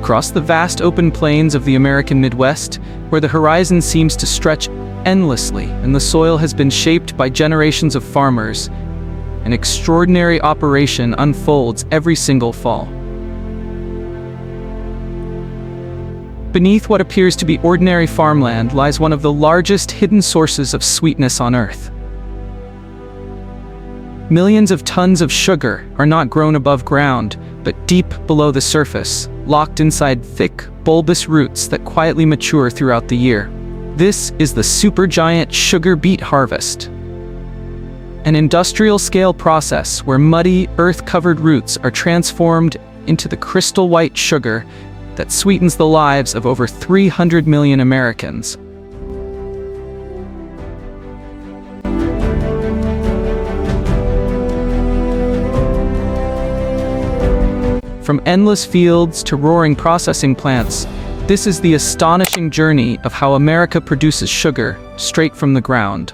across the vast open plains of the American Midwest, where the horizon seems to stretch endlessly and the soil has been shaped by generations of farmers, an extraordinary operation unfolds every single fall. Beneath what appears to be ordinary farmland lies one of the largest hidden sources of sweetness on Earth. Millions of tons of sugar are not grown above ground, but deep below the surface, locked inside thick, bulbous roots that quietly mature throughout the year. This is the supergiant sugar beet harvest, an industrial-scale process where muddy, earth-covered roots are transformed into the crystal white sugar that sweetens the lives of over 300 million Americans. From endless fields to roaring processing plants, this is the astonishing journey of how America produces sugar straight from the ground.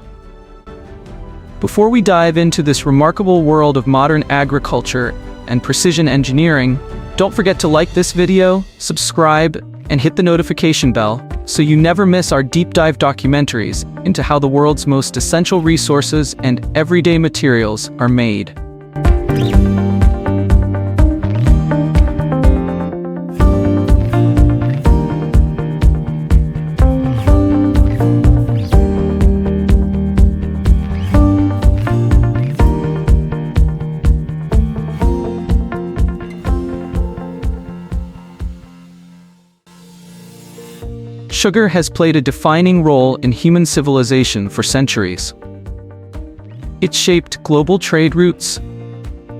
Before we dive into this remarkable world of modern agriculture and precision engineering, don't forget to like this video, subscribe, and hit the notification bell so you never miss our deep dive documentaries into how the world's most essential resources and everyday materials are made. Sugar has played a defining role in human civilization for centuries. It shaped global trade routes,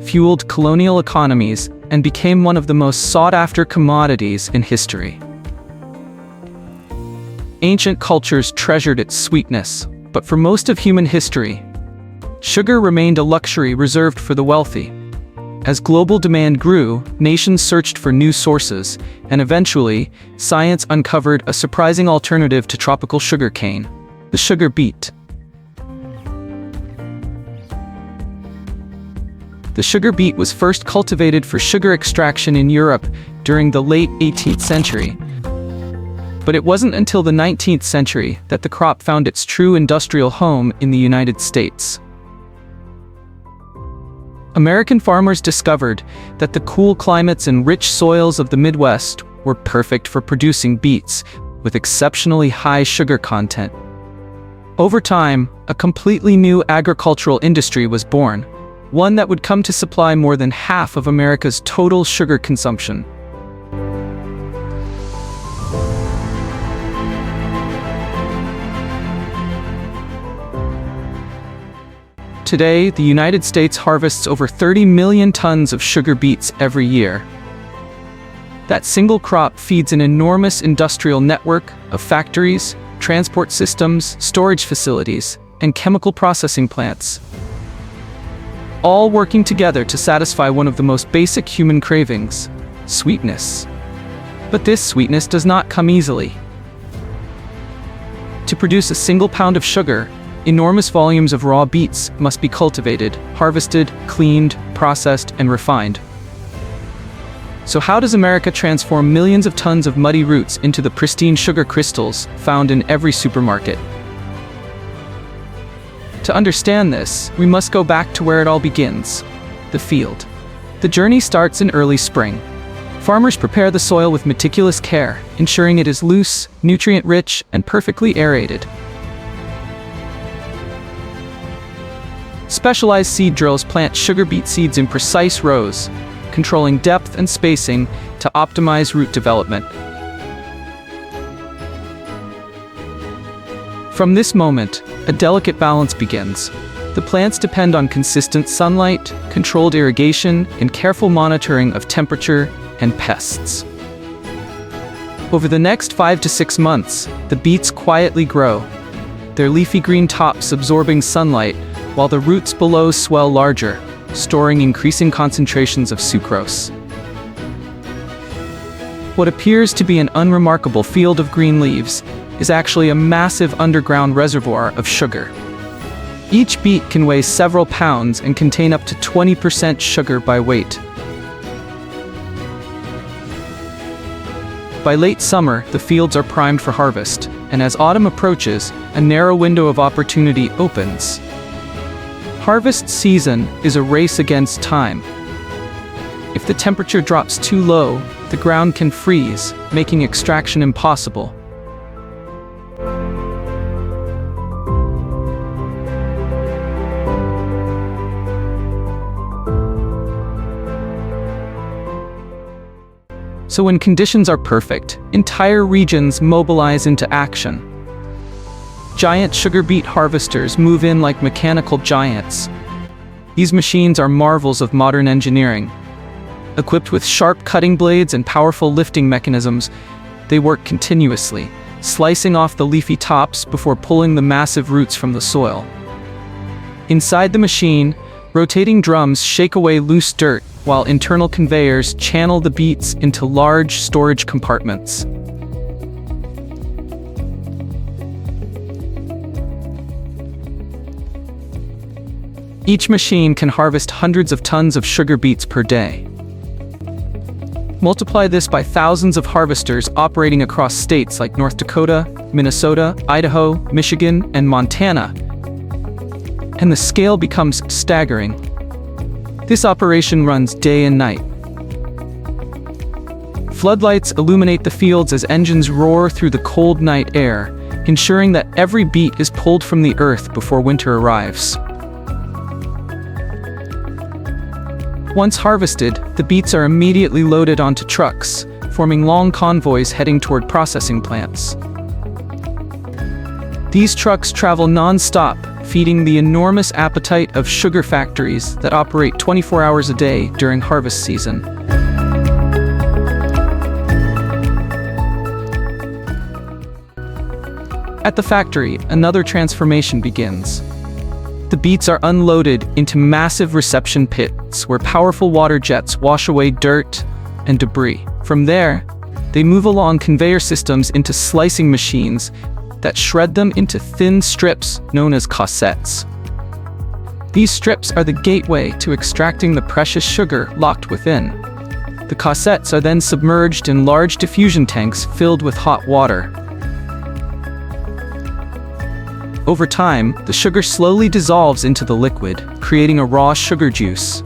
fueled colonial economies, and became one of the most sought-after commodities in history. Ancient cultures treasured its sweetness, but for most of human history, sugar remained a luxury reserved for the wealthy. As global demand grew, nations searched for new sources, and eventually, science uncovered a surprising alternative to tropical sugarcane: the sugar beet. The sugar beet was first cultivated for sugar extraction in Europe during the late 18th century. But it wasn't until the 19th century that the crop found its true industrial home in the United States. American farmers discovered that the cool climates and rich soils of the Midwest were perfect for producing beets with exceptionally high sugar content. Over time, a completely new agricultural industry was born, one that would come to supply more than half of America's total sugar consumption. Today, the United States harvests over 30 million tons of sugar beets every year. That single crop feeds an enormous industrial network of factories, transport systems, storage facilities, and chemical processing plants, all working together to satisfy one of the most basic human cravings: sweetness. But this sweetness does not come easily. To produce a single pound of sugar, enormous volumes of raw beets must be cultivated, harvested, cleaned, processed, and refined. So how does America transform millions of tons of muddy roots into the pristine sugar crystals found in every supermarket? To understand this, we must go back to where it all begins: the field. The journey starts in early spring. Farmers prepare the soil with meticulous care, ensuring it is loose, nutrient-rich, and perfectly aerated. Specialized seed drills plant sugar beet seeds in precise rows, controlling depth and spacing to optimize root development. From this moment, a delicate balance begins. The plants depend on consistent sunlight, controlled irrigation, and careful monitoring of temperature and pests. Over the next 5 to 6 months, the beets quietly grow, their leafy green tops absorbing sunlight, while the roots below swell larger, storing increasing concentrations of sucrose. What appears to be an unremarkable field of green leaves is actually a massive underground reservoir of sugar. Each beet can weigh several pounds and contain up to 20% sugar by weight. By late summer, the fields are primed for harvest, and as autumn approaches, a narrow window of opportunity opens. Harvest season is a race against time. If the temperature drops too low, the ground can freeze, making extraction impossible. So when conditions are perfect, entire regions mobilize into action. Giant sugar beet harvesters move in like mechanical giants. These machines are marvels of modern engineering. Equipped with sharp cutting blades and powerful lifting mechanisms, they work continuously, slicing off the leafy tops before pulling the massive roots from the soil. Inside the machine, rotating drums shake away loose dirt, while internal conveyors channel the beets into large storage compartments. Each machine can harvest hundreds of tons of sugar beets per day. Multiply this by thousands of harvesters operating across states like North Dakota, Minnesota, Idaho, Michigan, and Montana, and the scale becomes staggering. This operation runs day and night. Floodlights illuminate the fields as engines roar through the cold night air, ensuring that every beet is pulled from the earth before winter arrives. Once harvested, the beets are immediately loaded onto trucks, forming long convoys heading toward processing plants. These trucks travel non-stop, feeding the enormous appetite of sugar factories that operate 24 hours a day during harvest season. At the factory, another transformation begins. The beets are unloaded into massive reception pits where powerful water jets wash away dirt and debris. From there, they move along conveyor systems into slicing machines that shred them into thin strips known as cassettes. These strips are the gateway to extracting the precious sugar locked within. The cassettes are then submerged in large diffusion tanks filled with hot water. Over time, the sugar slowly dissolves into the liquid, creating a raw sugar juice.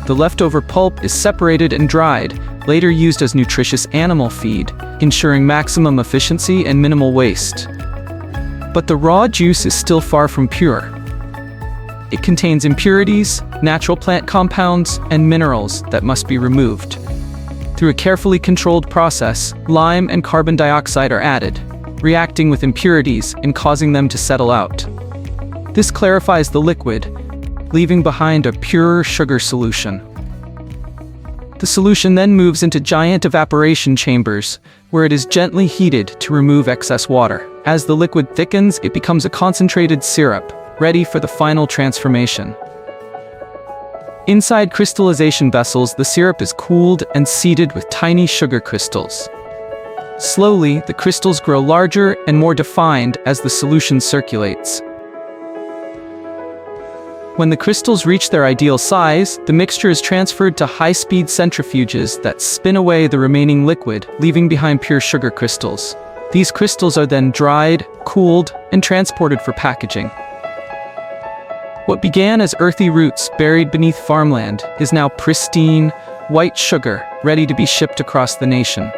The leftover pulp is separated and dried, later used as nutritious animal feed, ensuring maximum efficiency and minimal waste. But the raw juice is still far from pure. It contains impurities, natural plant compounds, and minerals that must be removed. Through a carefully controlled process, lime and carbon dioxide are added, reacting with impurities and causing them to settle out. This clarifies the liquid, leaving behind a purer sugar solution. The solution then moves into giant evaporation chambers, where it is gently heated to remove excess water. As the liquid thickens, it becomes a concentrated syrup, ready for the final transformation. Inside crystallization vessels, the syrup is cooled and seeded with tiny sugar crystals. Slowly, the crystals grow larger and more defined as the solution circulates. When the crystals reach their ideal size, the mixture is transferred to high-speed centrifuges that spin away the remaining liquid, leaving behind pure sugar crystals. These crystals are then dried, cooled, and transported for packaging. What began as earthy roots buried beneath farmland is now pristine, white sugar, ready to be shipped across the nation.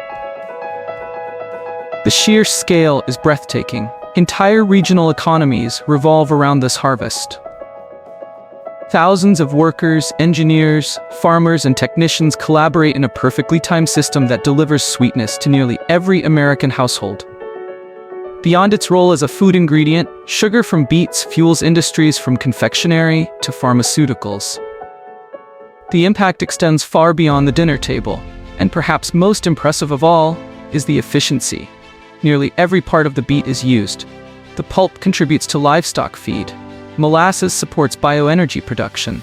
The sheer scale is breathtaking. Entire regional economies revolve around this harvest. Thousands of workers, engineers, farmers, and technicians collaborate in a perfectly timed system that delivers sweetness to nearly every American household. Beyond its role as a food ingredient, sugar from beets fuels industries from confectionery to pharmaceuticals. The impact extends far beyond the dinner table, and perhaps most impressive of all is the efficiency. Nearly every part of the beet is used. The pulp contributes to livestock feed. Molasses supports bioenergy production.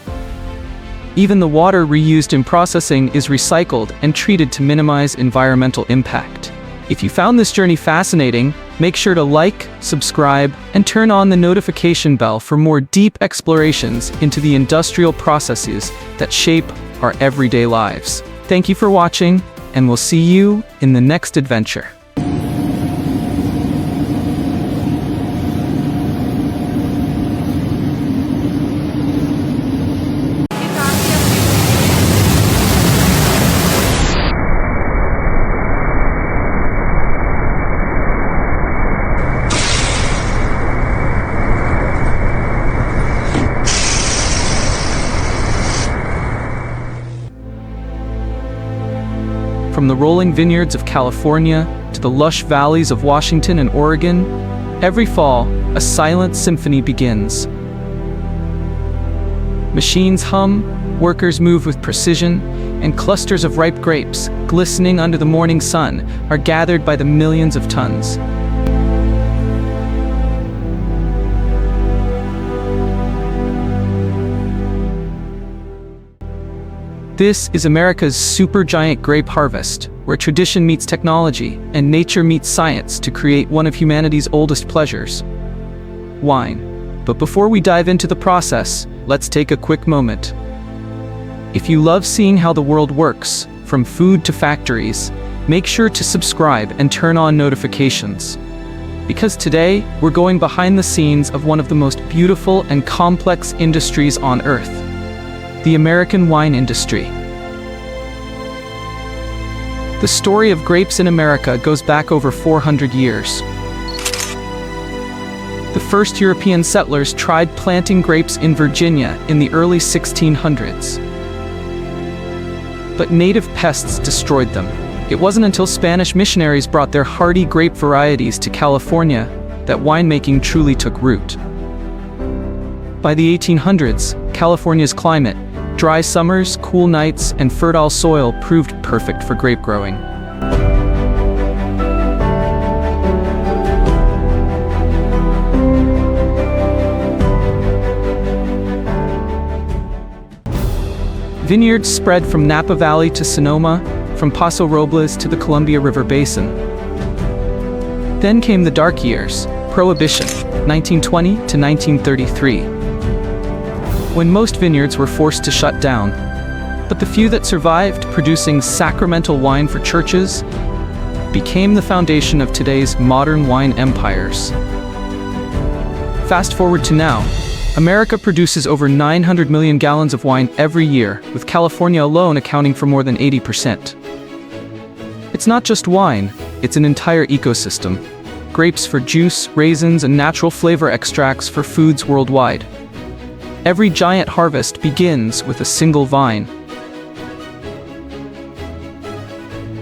Even the water reused in processing is recycled and treated to minimize environmental impact. If you found this journey fascinating, make sure to like, subscribe, and turn on the notification bell for more deep explorations into the industrial processes that shape our everyday lives. Thank you for watching, and we'll see you in the next adventure. From the rolling vineyards of California to the lush valleys of Washington and Oregon, every fall, a silent symphony begins. Machines hum, workers move with precision, and clusters of ripe grapes, glistening under the morning sun, are gathered by the millions of tons. This is America's supergiant grape harvest, where tradition meets technology and nature meets science to create one of humanity's oldest pleasures: wine. But before we dive into the process, let's take a quick moment. If you love seeing how the world works, from food to factories, make sure to subscribe and turn on notifications. Because today, we're going behind the scenes of one of the most beautiful and complex industries on Earth: the American wine industry. The story of grapes in America goes back over 400 years. The first European settlers tried planting grapes in Virginia in the early 1600s. But native pests destroyed them. It wasn't until Spanish missionaries brought their hardy grape varieties to California that winemaking truly took root. By the 1800s, California's climate, dry summers, cool nights, and fertile soil proved perfect for grape growing. Vineyards spread from Napa Valley to Sonoma, from Paso Robles to the Columbia River Basin. Then came the dark years, Prohibition, 1920 to 1933. When most vineyards were forced to shut down. But the few that survived, producing sacramental wine for churches, became the foundation of today's modern wine empires. Fast forward to now, America produces over 900 million gallons of wine every year, with California alone accounting for more than 80%. It's not just wine, it's an entire ecosystem. Grapes for juice, raisins, and natural flavor extracts for foods worldwide. Every giant harvest begins with a single vine.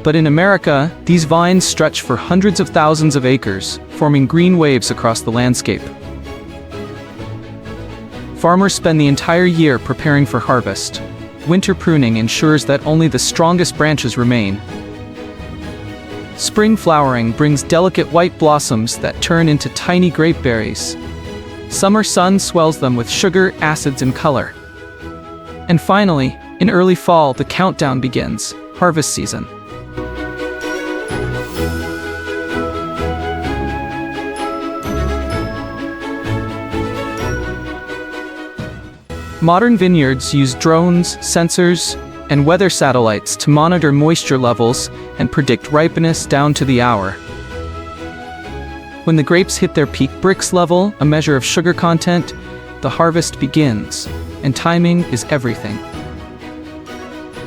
But in America, these vines stretch for hundreds of thousands of acres, forming green waves across the landscape. Farmers spend the entire year preparing for harvest. Winter pruning ensures that only the strongest branches remain. Spring flowering brings delicate white blossoms that turn into tiny grape berries. Summer sun swells them with sugar, acids, and color. And finally, in early fall, the countdown begins, harvest season. Modern vineyards use drones, sensors, and weather satellites to monitor moisture levels and predict ripeness down to the hour. When the grapes hit their peak Brix level, a measure of sugar content, the harvest begins, and timing is everything.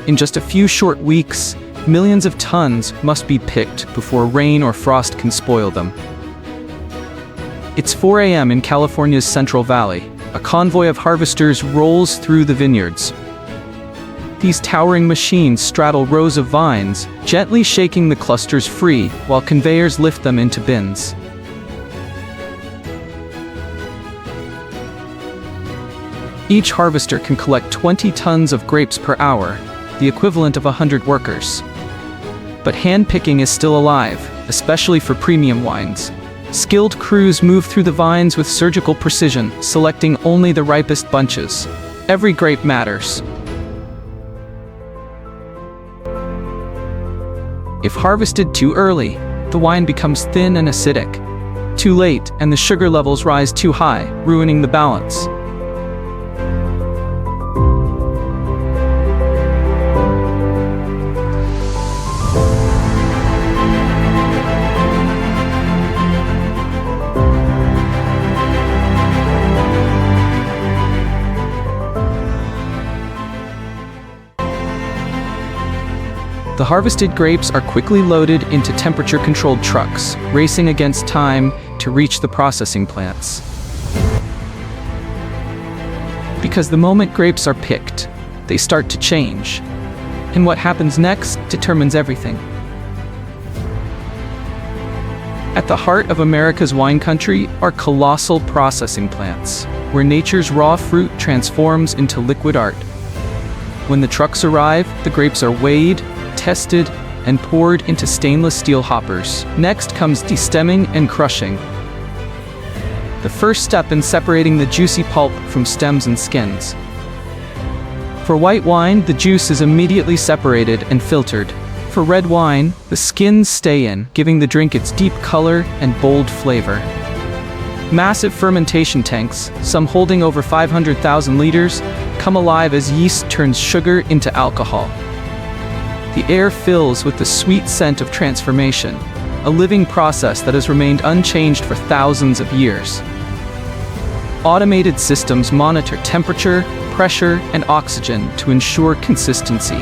In just a few short weeks, millions of tons must be picked before rain or frost can spoil them. It's 4 a.m. in California's Central Valley. A convoy of harvesters rolls through the vineyards. These towering machines straddle rows of vines, gently shaking the clusters free while conveyors lift them into bins. Each harvester can collect 20 tons of grapes per hour, the equivalent of 100 workers. But hand-picking is still alive, especially for premium wines. Skilled crews move through the vines with surgical precision, selecting only the ripest bunches. Every grape matters. If harvested too early, the wine becomes thin and acidic. Too late, and the sugar levels rise too high, ruining the balance. The harvested grapes are quickly loaded into temperature-controlled trucks, racing against time to reach the processing plants. Because the moment grapes are picked, they start to change. And what happens next determines everything. At the heart of America's wine country are colossal processing plants, where nature's raw fruit transforms into liquid art. When the trucks arrive, the grapes are weighed, tested, and poured into stainless steel hoppers. Next comes destemming and crushing, the first step in separating the juicy pulp from stems and skins. For white wine, the juice is immediately separated and filtered. For red wine, the skins stay in, giving the drink its deep color and bold flavor. Massive fermentation tanks, some holding over 500,000 liters, come alive as yeast turns sugar into alcohol. The air fills with the sweet scent of transformation, a living process that has remained unchanged for thousands of years. Automated systems monitor temperature, pressure, and oxygen to ensure consistency.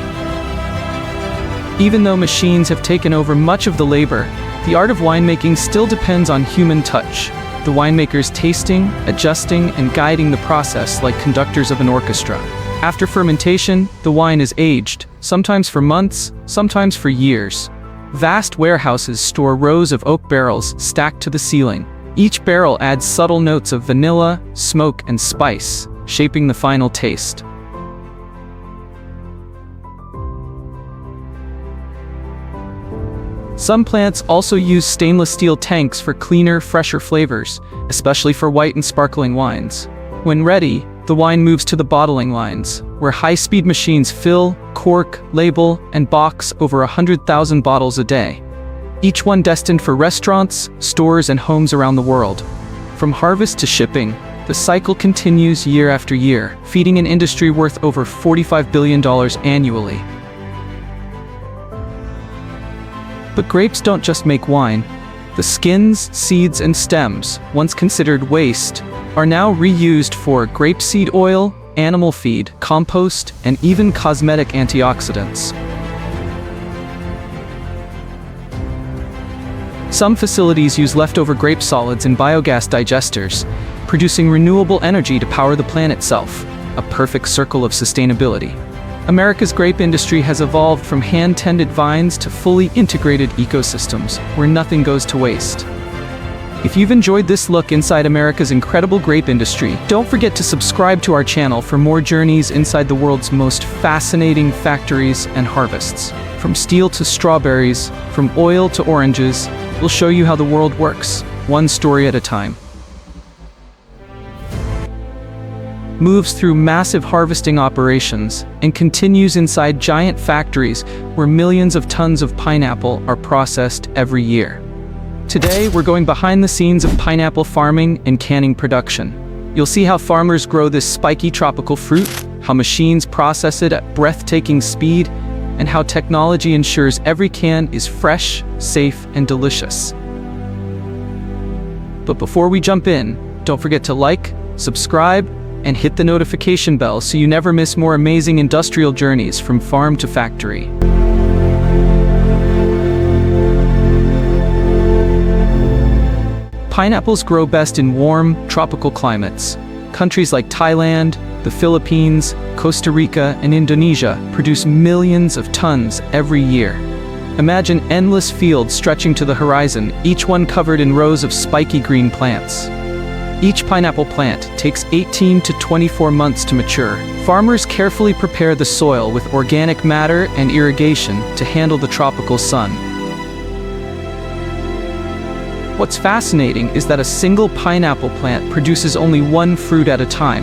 Even though machines have taken over much of the labor, the art of winemaking still depends on human touch, the winemakers tasting, adjusting, and guiding the process like conductors of an orchestra. After fermentation, the wine is aged, sometimes for months, sometimes for years. Vast warehouses store rows of oak barrels stacked to the ceiling. Each barrel adds subtle notes of vanilla, smoke, and spice, shaping the final taste. Some plants also use stainless steel tanks for cleaner, fresher flavors, especially for white and sparkling wines. When ready, the wine moves to the bottling lines, where high-speed machines fill, cork, label, and box over 100,000 bottles a day. Each one destined for restaurants, stores, and homes around the world. From harvest to shipping, the cycle continues year after year, feeding an industry worth over $45 billion annually. But grapes don't just make wine. The skins, seeds, and stems, once considered waste, are now reused for grapeseed oil, animal feed, compost, and even cosmetic antioxidants. Some facilities use leftover grape solids in biogas digesters, producing renewable energy to power the plant itself, a perfect circle of sustainability. America's grape industry has evolved from hand-tended vines to fully integrated ecosystems, where nothing goes to waste. If you've enjoyed this look inside America's incredible grape industry, don't forget to subscribe to our channel for more journeys inside the world's most fascinating factories and harvests. From steel to strawberries, from oil to oranges, we'll show you how the world works, one story at a time. Moves through massive harvesting operations and continues inside giant factories where millions of tons of pineapple are processed every year. Today, we're going behind the scenes of pineapple farming and canning production. You'll see how farmers grow this spiky tropical fruit, how machines process it at breathtaking speed, and how technology ensures every can is fresh, safe, and delicious. But before we jump in, don't forget to like, subscribe, and hit the notification bell so you never miss more amazing industrial journeys from farm to factory. Pineapples grow best in warm, tropical climates. Countries like Thailand, the Philippines, Costa Rica, and Indonesia produce millions of tons every year. Imagine endless fields stretching to the horizon, each one covered in rows of spiky green plants. Each pineapple plant takes 18 to 24 months to mature. Farmers carefully prepare the soil with organic matter and irrigation to handle the tropical sun. What's fascinating is that a single pineapple plant produces only one fruit at a time.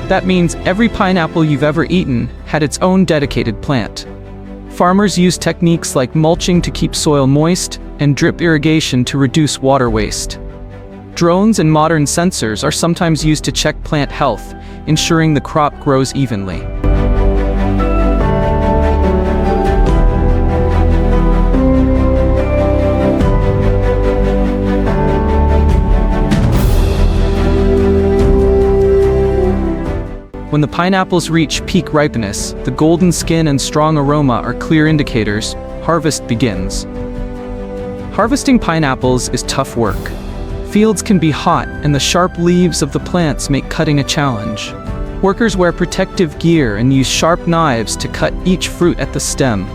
That means every pineapple you've ever eaten had its own dedicated plant. Farmers use techniques like mulching to keep soil moist and drip irrigation to reduce water waste. Drones and modern sensors are sometimes used to check plant health, ensuring the crop grows evenly. When the pineapples reach peak ripeness, the golden skin and strong aroma are clear indicators, harvest begins. Harvesting pineapples is tough work. Fields can be hot, and the sharp leaves of the plants make cutting a challenge. Workers wear protective gear and use sharp knives to cut each fruit at the stem.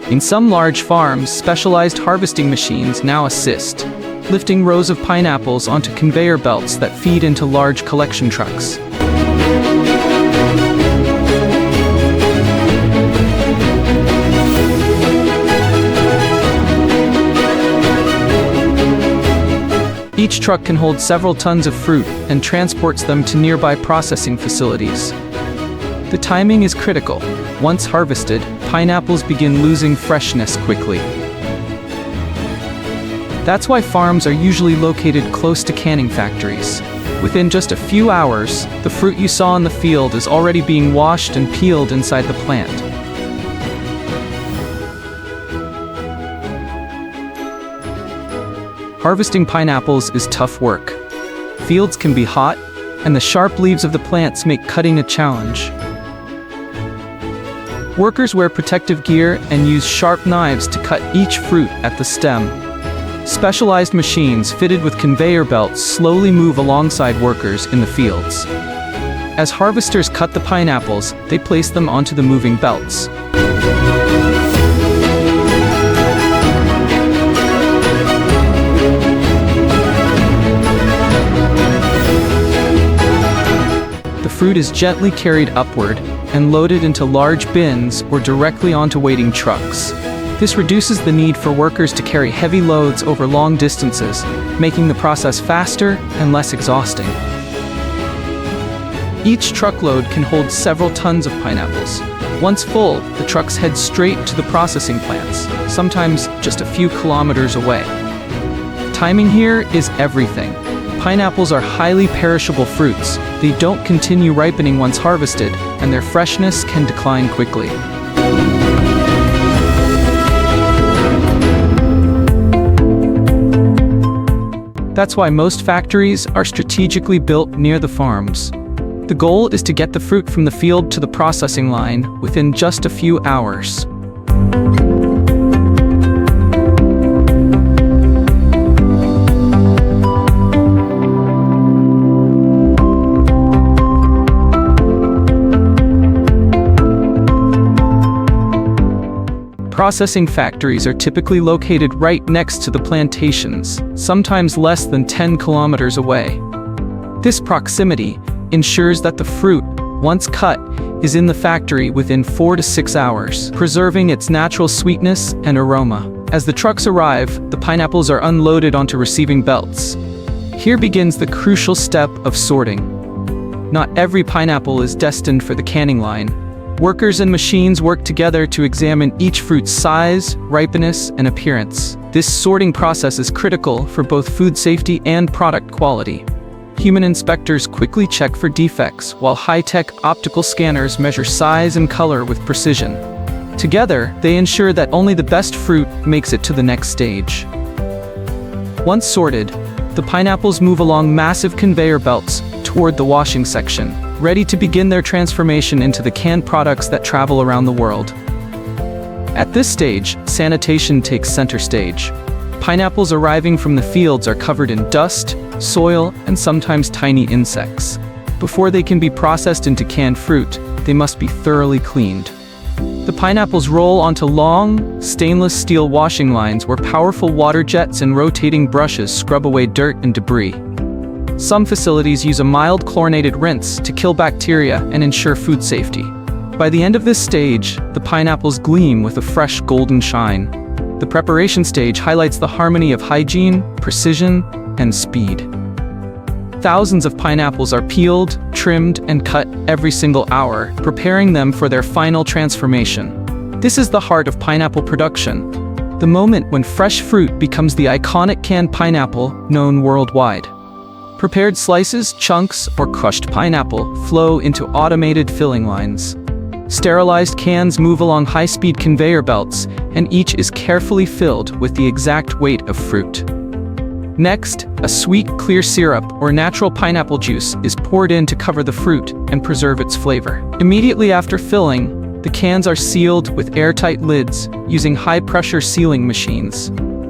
In some large farms, specialized harvesting machines now assist, lifting rows of pineapples onto conveyor belts that feed into large collection trucks. Each truck can hold several tons of fruit and transports them to nearby processing facilities. The timing is critical. Once harvested, pineapples begin losing freshness quickly. That's why farms are usually located close to canning factories. Within just a few hours, the fruit you saw in the field is already being washed and peeled inside the plant. Harvesting pineapples is tough work. Fields can be hot, and the sharp leaves of the plants make cutting a challenge. Workers wear protective gear and use sharp knives to cut each fruit at the stem. Specialized machines fitted with conveyor belts slowly move alongside workers in the fields. As harvesters cut the pineapples, they place them onto the moving belts. The fruit is gently carried upward and loaded into large bins or directly onto waiting trucks. This reduces the need for workers to carry heavy loads over long distances, making the process faster and less exhausting. Each truckload can hold several tons of pineapples. Once full, the trucks head straight to the processing plants, sometimes just a few kilometers away. Timing here is everything. Pineapples are highly perishable fruits. They don't continue ripening once harvested, and their freshness can decline quickly. That's why most factories are strategically built near the farms. The goal is to get the fruit from the field to the processing line within just a few hours. Processing factories are typically located right next to the plantations, sometimes less than 10 kilometers away. This proximity ensures that the fruit, once cut, is in the factory within 4 to 6 hours, preserving its natural sweetness and aroma. As the trucks arrive, the pineapples are unloaded onto receiving belts. Here begins the crucial step of sorting. Not every pineapple is destined for the canning line. Workers and machines work together to examine each fruit's size, ripeness, and appearance. This sorting process is critical for both food safety and product quality. Human inspectors quickly check for defects, while high-tech optical scanners measure size and color with precision. Together, they ensure that only the best fruit makes it to the next stage. Once sorted, the pineapples move along massive conveyor belts toward the washing section, ready to begin their transformation into the canned products that travel around the world. At this stage, sanitation takes center stage. Pineapples arriving from the fields are covered in dust, soil, and sometimes tiny insects. Before they can be processed into canned fruit, they must be thoroughly cleaned. The pineapples roll onto long, stainless steel washing lines where powerful water jets and rotating brushes scrub away dirt and debris. Some facilities use a mild chlorinated rinse to kill bacteria and ensure food safety. By the end of this stage, the pineapples gleam with a fresh golden shine. The preparation stage highlights the harmony of hygiene, precision, and speed. Thousands of pineapples are peeled, trimmed, and cut every single hour, preparing them for their final transformation. This is the heart of pineapple production, the moment when fresh fruit becomes the iconic canned pineapple known worldwide. Prepared slices, chunks, or crushed pineapple flow into automated filling lines. Sterilized cans move along high-speed conveyor belts, and each is carefully filled with the exact weight of fruit. Next, a sweet, clear syrup or natural pineapple juice is poured in to cover the fruit and preserve its flavor. Immediately after filling, the cans are sealed with airtight lids using high-pressure sealing machines.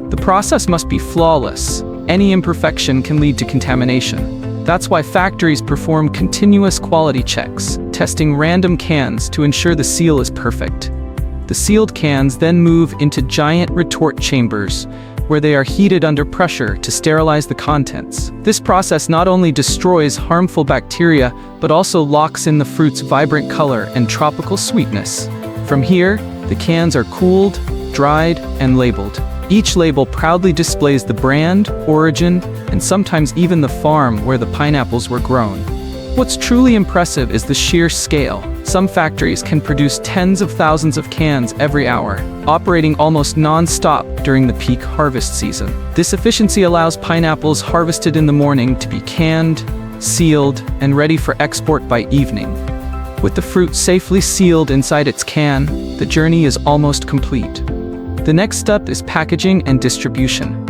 The process must be flawless. Any imperfection can lead to contamination. That's why factories perform continuous quality checks, testing random cans to ensure the seal is perfect. The sealed cans then move into giant retort chambers, where they are heated under pressure to sterilize the contents. This process not only destroys harmful bacteria, but also locks in the fruit's vibrant color and tropical sweetness. From here, the cans are cooled, dried, and labeled. Each label proudly displays the brand, origin, and sometimes even the farm where the pineapples were grown. What's truly impressive is the sheer scale. Some factories can produce tens of thousands of cans every hour, operating almost non-stop during the peak harvest season. This efficiency allows pineapples harvested in the morning to be canned, sealed, and ready for export by evening. With the fruit safely sealed inside its can, the journey is almost complete. The next step is packaging and distribution.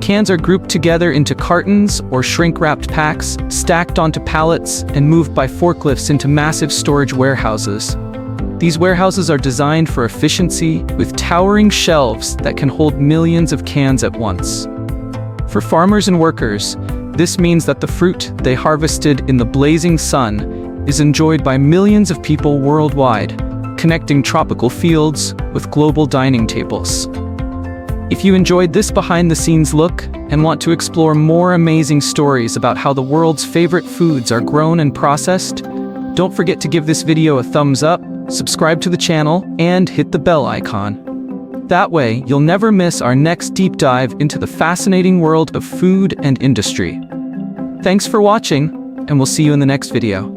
Cans are grouped together into cartons or shrink-wrapped packs, stacked onto pallets, and moved by forklifts into massive storage warehouses. These warehouses are designed for efficiency, with towering shelves that can hold millions of cans at once. For farmers and workers, this means that the fruit they harvested in the blazing sun is enjoyed by millions of people worldwide, connecting tropical fields with global dining tables. If you enjoyed this behind-the-scenes look and want to explore more amazing stories about how the world's favorite foods are grown and processed, don't forget to give this video a thumbs up, subscribe to the channel, and hit the bell icon. That way, you'll never miss our next deep dive into the fascinating world of food and industry. Thanks for watching, and we'll see you in the next video.